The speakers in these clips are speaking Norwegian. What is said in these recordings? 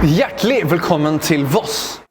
Hjertelig velkommen til Voss!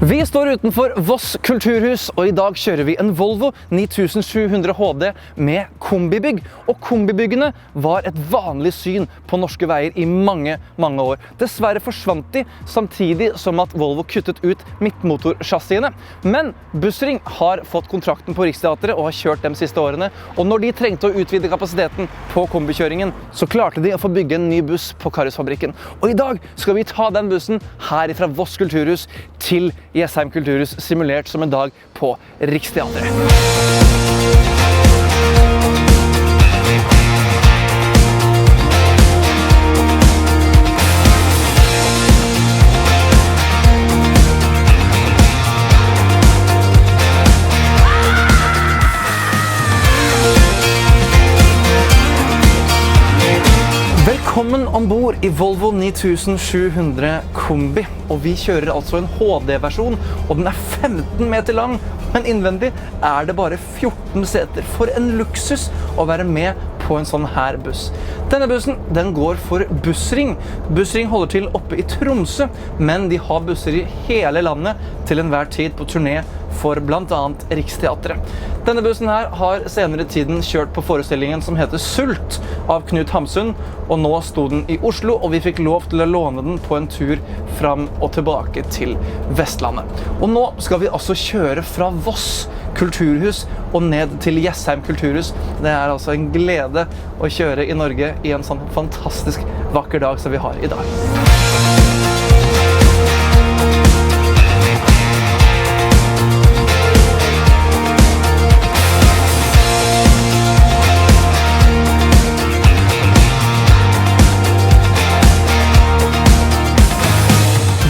Vi står utenfor Voss kulturhus, og i dag kjører vi en Volvo 9700 HD med kombibygg. Og kombibyggene var et vanlig syn på norske veier i mange år. Dessverre forsvant de, samtidig som at Volvo kuttet ut midtmotorchassiene. Men Bussring har fått kontrakten på Riksteatret og har kjørt dem siste årene. Og når de trengte å utvide kapasiteten på kombikjøringen, så klarte de å få bygge en ny buss på Karusfabrikken. Og i dag skal vi ta den bussen her fra Voss kulturhus til Jessheim kulturhus, simulert som en dag på Riksteatret. Velkommen ombord i Volvo 9700 kombi, og vi kjører altså en HD-versjon, og den er 15 meter lang, men innvendig er det bare 14 seter. For en luksus å være med på en sånn her buss. Denne bussen, den går for Bussring. Bussring holder til oppe i Tromsø, men de har busser i hele landet til enhver tid på turné for blant annet Riksteatret. Denne bussen her har senere i tiden kjørt på forestillingen som heter Sult av Knut Hamsun, og nå sto den i Oslo, og vi fikk lov til å låne den på en tur fram og tilbake til Vestlandet. Og nå skal vi altså kjøre fra Voss kulturhus og ned til Jessheim kulturhus. Det er altså en glede å kjøre i Norge i en sånn fantastisk vakker dag som vi har i dag.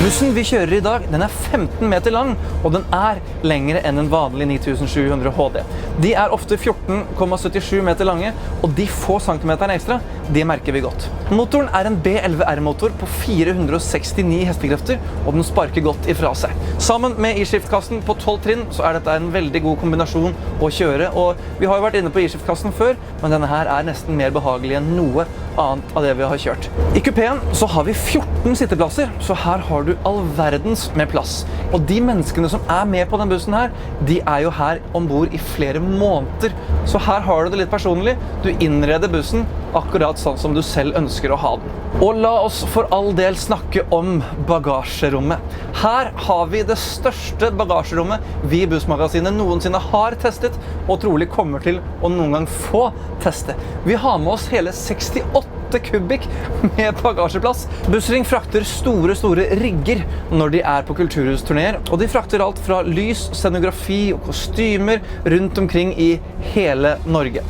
Bussen vi kjører i dag, den er 15 meter lang, og den er lengre enn en vanlig 9700 HD. De er ofte 14,77 meter lange, og de få centimeterne ekstra, de merker vi godt. Motoren er en B11R-motor på 469 hestekrefter, og den sparker godt ifra seg. Sammen med i-skiftkassen på 12 trinn, så er dette en veldig god kombinasjon å kjøre, og vi har jo vært inne på i-skiftkassen før, men denne her er nesten mer behagelig enn noe annet av det vi har kjørt. I kupeen så har vi 14 sitteplasser, så her har du all verdens med plass. Og de menneskene som er med på den bussen her, de er jo her ombord i flere måneder. Så her har du det litt personlig. Du innreder bussen akkurat sånn som du selv ønsker å ha den. Og la oss for all del snakke om bagasjerommet. Her har vi det største bagasjerommet vi i Bussmagasinet noensinne har testet, og trolig kommer til å noen gang få teste. Vi har med oss hele 68 kubikk med bagasjeplass. Bussring frakter store rigger når de er på kulturhusturnéer, og de frakter alt fra lys, scenografi og kostymer rundt omkring i hele Norge.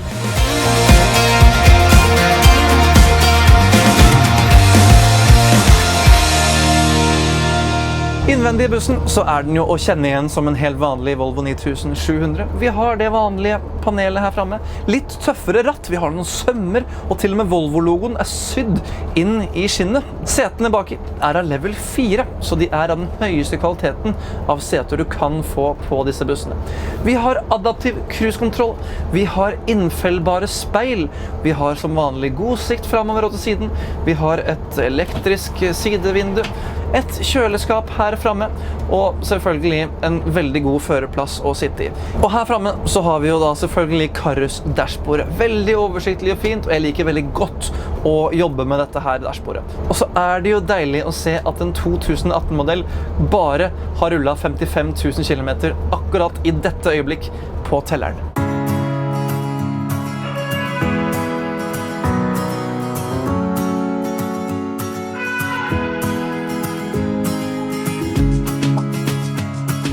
Innvendig i bussen så er den jo å kjenne igjen som en helt vanlig Volvo 9700. Vi har det vanlige panelet her fremme. Litt tøffere ratt, vi har noen sømmer, og til og med Volvo-logoen er sydd inn i skinnet. Setene baki er av level 4, så de er av den høyeste kvaliteten av seter du kan få på disse bussene. Vi har adaptiv cruisekontroll, vi har innfellbare speil, vi har som vanlig god sikt fremover og til siden, vi har et elektrisk sidevindu, et kjøleskap her fremme, og selvfølgelig en veldig god førerplass å sitte i. Og her fremme så har vi jo da selvfølgelig Karus-dashbordet. Veldig oversiktlig og fint, og jeg liker veldig godt å jobbe med dette her dashbordet. Og så er det jo deilig å se at en 2018-modell bare har rullet 55 000 kilometer akkurat i dette øyeblikk på telleren.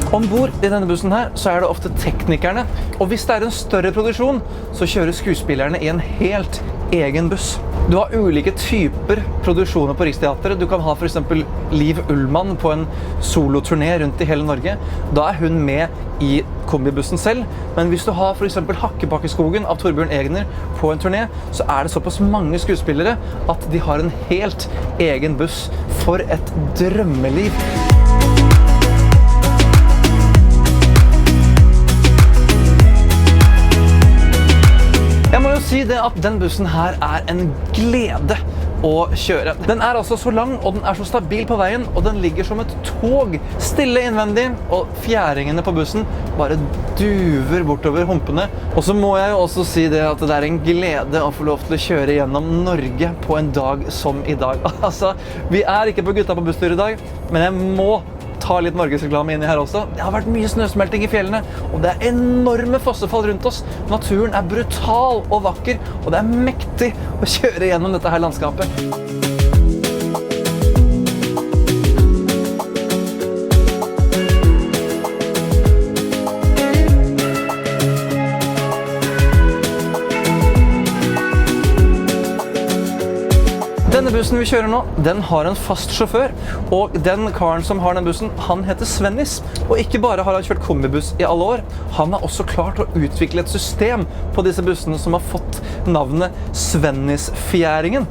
Ombord i denne bussen her så det ofte teknikerne, og hvis det en større produksjon, så kjører skuespillerne i en helt egen buss. Du har ulike typer produksjoner på Riksteatret. Du kan ha for eksempel Liv Ullmann på en soloturné rundt i hele Norge. Da hun med i kombibussen selv, men hvis du har for eksempel Hakkebakkeskogen av Torbjørn Egner på en turné, så det såpass mange skuespillere at de har en helt egen buss. For et drømmeliv! Jeg må jo si det at den bussen her en glede å kjøre. Den altså så lang, og den så stabil på veien, og den ligger som et tog, stille innvendig, og fjæringene på bussen bare duver bortover humpene. Og så må jeg jo også si det at det en glede å få lov til å kjøre gjennom Norge på en dag som i dag. Altså, vi ikke på Gutta på busstur i dag, men jeg må ta litt norgesreklame inni her også. Det har vært mye snøsmelting i fjellene, og det enorme fossefall rundt oss. Naturen brutal og vakker, og det mektig å kjøre gjennom dette her landskapet. Denne bussen vi kjører nå, den har en fast sjåfør, og den karen som har den bussen, han heter Svennis. Og ikke bare har han kjørt kombibuss i alle år, han har også klart å utvikle et system på disse bussene som har fått navnet Svennis-fjæringen.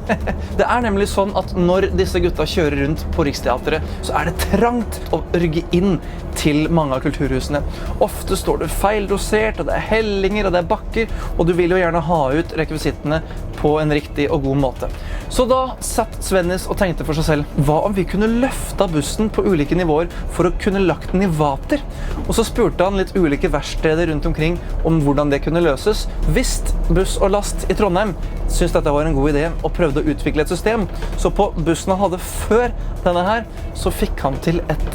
Det nemlig sånn at når disse gutta kjører rundt på Riksteatret, så det trangt å rygge inn til mange av kulturhusene. Ofte står det feildosert, og det hellinger, og det bakker, og du vil jo gjerne ha ut rekvisittene på en riktig og god måte. Så da satt Svennis og tenkte for seg selv, hva om vi kunne løfta bussen på ulike nivåer for å kunne lagt den i vater? Og så spurte han litt ulike verksteder rundt omkring om hvordan det kunne løses. Hvis Buss og Last i Trondheim syntes dette var en god idé og prøvde å utvikle et system, så på bussen han hadde før denne her, så fikk han til et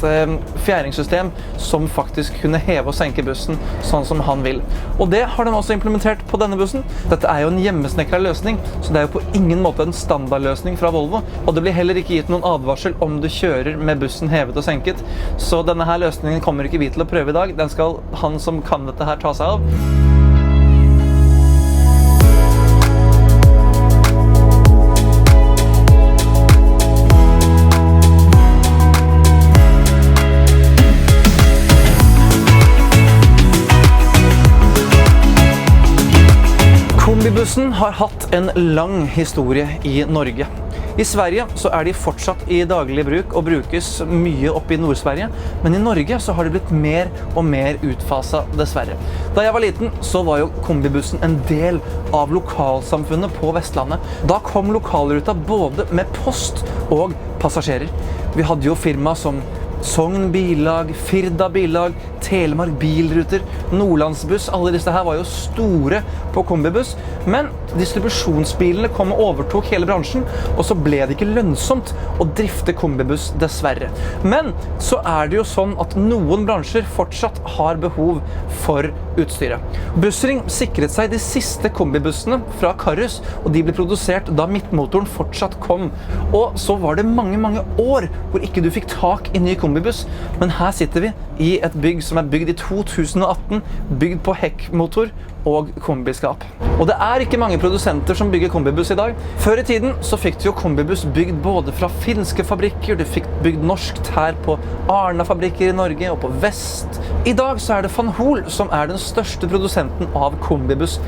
fjæringssystem som faktisk kunne heve og senke bussen sånn som han vil. Og det har de også implementert på denne bussen. Dette jo en hjemmesnekret løsning, så det jo på ingen måte en standardløsning fra Volvo, og det blir heller ikke gitt noen advarsel om du kjører med bussen hevet og senket. Så denne her løsningen kommer ikke vi til å prøve i dag. Den skal han som kan dette her ta seg av. Kombibussen har hatt en lang historie i Norge. I Sverige så de fortsatt i daglig bruk og brukes mye oppe i Nord-Sverige, men i Norge så har det blitt mer og mer utfaset, dessverre. Da jeg var liten så var jo kombibussen en del av lokalsamfunnet på Vestlandet. Da kom lokalruta både med post og passasjerer. Vi hadde jo firma som Sogn Billag, Firda Billag, Telemark Bilruter, Nordlandsbuss, alle disse her var jo store på kombibuss, men distribusjonsbilene kom og overtok hele bransjen, og så ble det ikke lønnsomt å drifte kombibuss, dessverre. Men så det jo sånn at noen bransjer fortsatt har behov for utstyret. Bussring sikret seg de siste kombibussene fra Karus, og de ble produsert da midtmotoren fortsatt kom. Og så var det mange, mange år hvor ikke du fikk tak i ny kombibuss, men her sitter vi i et bygg som bygd i 2018, bygd på hekkmotor og kombiskap. Og det ikke mange produsenter som bygger kombibuss i dag. Før i tiden så fikk du jo kombibuss bygd både fra finske fabrikker, du fikk bygd norskt her på Arna-fabrikker i Norge og på Vest. I dag så det Van Hool som den største produsenten av kombibuss.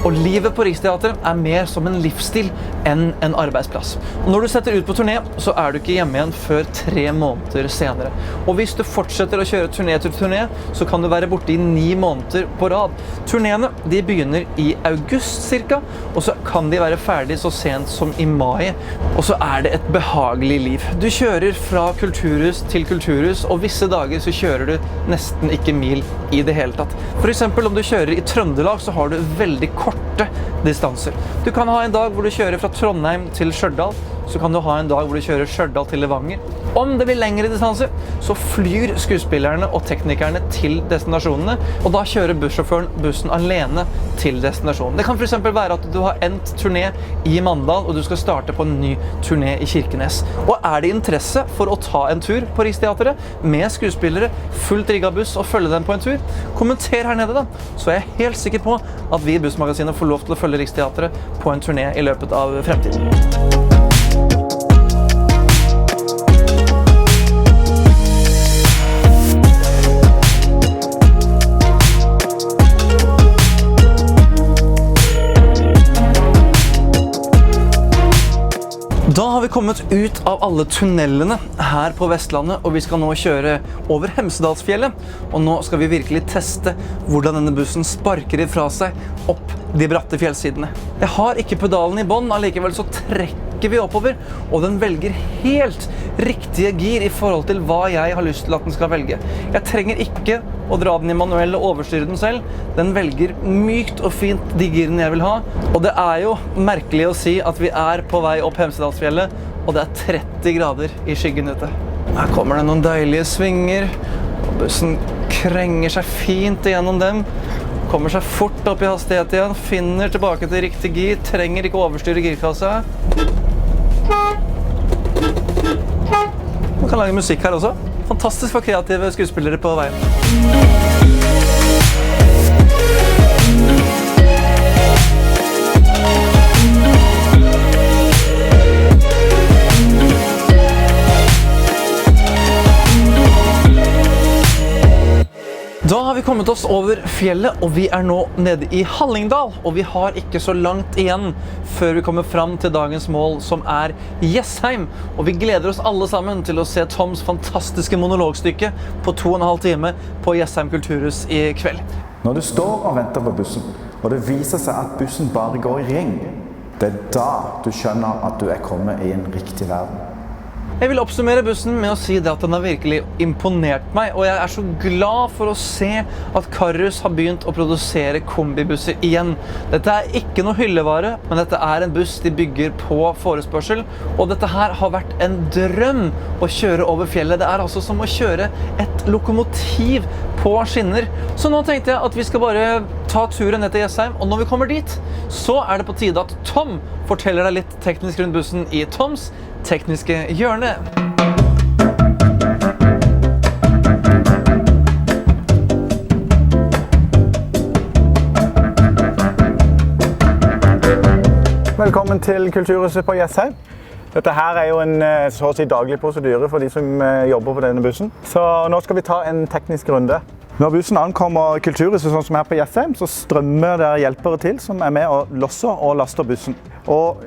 Og livet på Riksteatret mer som en livsstil enn en arbeidsplass. Og når du setter ut på turné, så du ikke hjemme igjen før 3 måneder senere. Og hvis du fortsetter å kjøre turné til turné, så kan du være borte i 9 måneder på rad. Turnéene de begynner i august cirka, og så kan de være ferdig så sent som i mai. Og så det et behagelig liv. Du kjører fra kulturhus til kulturhus, og visse dager så kjører du nesten ikke mil i det hele tatt. For eksempel om du kjører i Trøndelag, så har du veldig korte distanser. Du kan ha en dag hvor du kjører fra Trondheim til Stjørdal, så kan du ha en dag hvor du kjører Stjørdal til Levanger. Om det blir lengre distanser, så flyr skuespillerne og teknikerne til destinasjonene, og da kjører bussjåføren bussen alene til destinasjonen. Det kan for eksempel være at du har endt turné i Mandal, og du skal starte på en ny turné i Kirkenes. Og er det interesse for å ta en tur på Riksteatret med skuespillere, fullt rigget buss og følge dem på en tur, kommenter her nede da, så er jeg helt sikker på at vi i Bussmagasinet får lov til å følge Riksteatret på en turné i løpet av fremtiden. Da har vi kommet ut av alle tunnelene her på Vestlandet, og vi skal nå kjøre over Hemsedalsfjellet. Og nå skal vi virkelig teste hvordan denne bussen sparker ifra seg opp de bratte fjellsidene. Jeg har ikke pedalen i bånd, allikevel så trekker vi oppover, og den velger helt riktige gir i forhold til hva jeg har lyst til at den skal velge. Jeg trenger ikke å dra den i manuell og overstyre den selv. Den velger mykt og fint de girene jeg vil ha. Og det er jo merkelig å si at vi er på vei opp Hemsedalsfjellet, og det er 30 grader i skyggen ute. Her kommer det noen deilige svinger, og bussen krenger seg fint igjennom dem. Kommer seg fort opp i hastighet igjen, finner tilbake til riktig gir, trenger ikke overstyre girkassa. Man kan lage musikk her også. Fantastisk for kreative skuespillere på veien. Da har vi kommet oss over fjellet, og vi er nå nede i Hallingdal, og vi har ikke så langt igjen før vi kommer fram til dagens mål, som er Jessheim. Og vi gleder oss alle sammen til å se Toms fantastiske monologstykke på 2,5 timer på Jessheim Kulturhus i kveld. Når du står og venter på bussen, og det viser seg at bussen bare går i ring, det er da du skjønner at du er kommet i en riktig verden. Jeg vil oppsummere bussen med å si det at den har virkelig imponert meg, og jeg er så glad for å se at Karus har begynt å produsere kombibusser igjen. Dette er ikke noe hyllevare, men dette er en buss de bygger på forespørsel, og dette her har vært en drøm å kjøre over fjellet. Det er altså som å kjøre et lokomotiv på skinner. Så nå tenkte jeg at vi skal bare ta turen ned til Jessheim, og når vi kommer dit, så er det på tide at Tom forteller deg litt teknisk rundt bussen i Toms tekniske hjørne. Velkommen til Kulturhuset på Jessheim. Dette her er jo en så å si daglig prosedyre for de som jobber på denne bussen. Så nå skal vi ta en teknisk runde. Når bussen ankommer Kulturhuset, sånn som her på Jessheim, så strømmer det hjelpere til som er med og losser og laster bussen. Og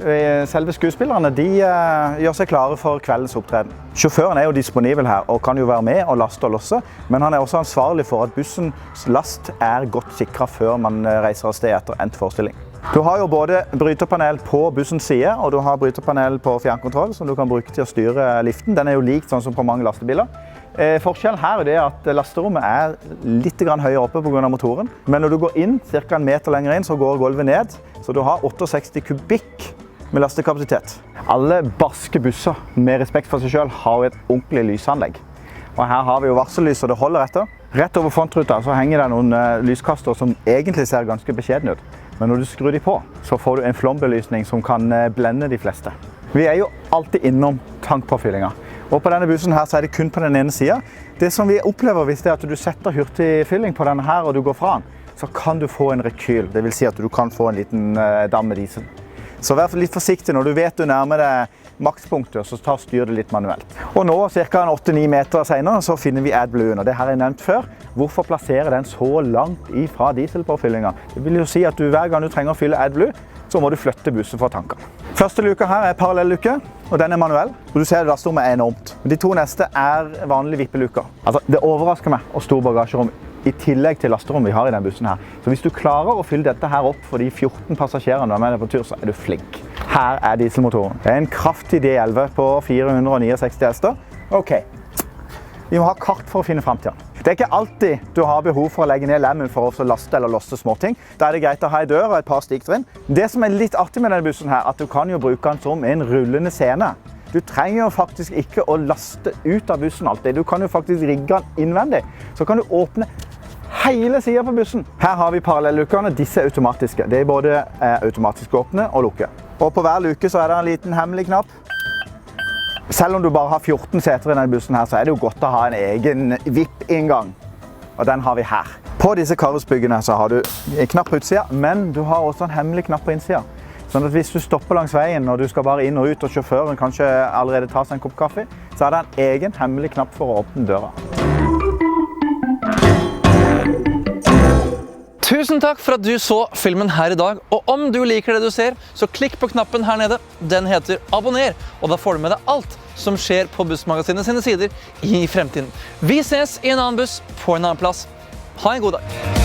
selve skuespillerne, de gjør seg klare for kveldens opptreden. Sjåføren er jo disponibel her og kan jo være med og laste og losse, men han er også ansvarlig for at bussens last er godt sikret før man reiser av sted etter endt forestilling. Du har jo både bryterpanel på bussens side, og du har bryterpanel på fjernkontroll som du kan bruke til å styre liften. Den er jo lik sånn som på mange lastebiler. Forskjellen her er at lasterommet er litt høyere oppe på grunn av motoren. Men når du går inn, ca. 1 meter lenger inn, så går gulvet ned. Så du har 68 kubikk med lastekapasitet. Alle barske busser, med respekt for seg selv, har et ordentlig lysanlegg. Og her har vi jo varsellys, og det holder etter. Rett over frontruta så henger det noen lyskaster som egentlig ser ganske beskjedne ut. Men når du skrur de på, så får du en flombelysning som kan blende de fleste. Vi er jo alltid innom tankpåfyllinga. Og på denne bussen her så er det kun på den ene siden. Det som vi opplever hvis det er at du setter hurtigfylling på denne her og du går fra den, så kan du få en rekyl. Det vil si at du kan få en liten dam med diesel. Så vær litt forsiktig når du vet du nærmer deg makspunktet, så styr det litt manuelt. Og nå, ca. 8-9 meter senere, så finner vi AdBlue-en, og det har jeg nevnt før. Hvorfor plassere den så langt ifra dieselpåfyllinga? Det vil jo si at hver gang du trenger å fylle AdBlue, så må du flytte bussen fra tankene. Første luka her er parallelluke, og den er manuell. Og du ser at lasterommet er enormt. De to neste er vanlige vippeluker. Altså, det overrasker meg hvor stor bagasjerom i tillegg til lasterom vi har i denne bussen her. Så hvis du klarer å fylle dette her opp for de 14 passasjerene du er med deg på tur, så er du flink. Her er dieselmotoren. Det er en kraftig D11 på 469 hester. Ok, vi må ha kart for å finne frem til den. Det er ikke alltid du har behov for å legge ned lemmen for å laste eller losse småting. Da er det greit å ha en dør og et par stiktrinn. Det som er litt artig med denne bussen her, at du kan jo bruke den som en rullende scene. Du trenger jo faktisk ikke å laste ut av bussen alltid. Du kan jo faktisk rigge den innvendig. Så kan du åpne hele siden på bussen. Her har vi parallelllukkene. Disse er automatiske. Det er både automatisk åpne og lukke. Og på hver luke så er det en liten hemmelig knapp. Selv om du bare har 14 seter i denne bussen her, så er det jo godt å ha en egen VIP-inngang. Og den har vi her. På disse karusbyggene så har du en knapp på utsida, men du har også en hemmelig knapp på innsida. Sånn at hvis du stopper langs veien og du skal bare inn og ut, og sjåføren kanskje allerede tar seg en kopp kaffe, så er det en egen hemmelig knapp for å åpne døra. Tusen takk for at du så filmen her i dag, og om du liker det du ser, så klikk på knappen her nede. Den heter abonner, og da får du med deg alt som skjer på Bussmagasinet sine sider i fremtiden. Vi ses i en annen buss på en annen plass. Ha en god dag!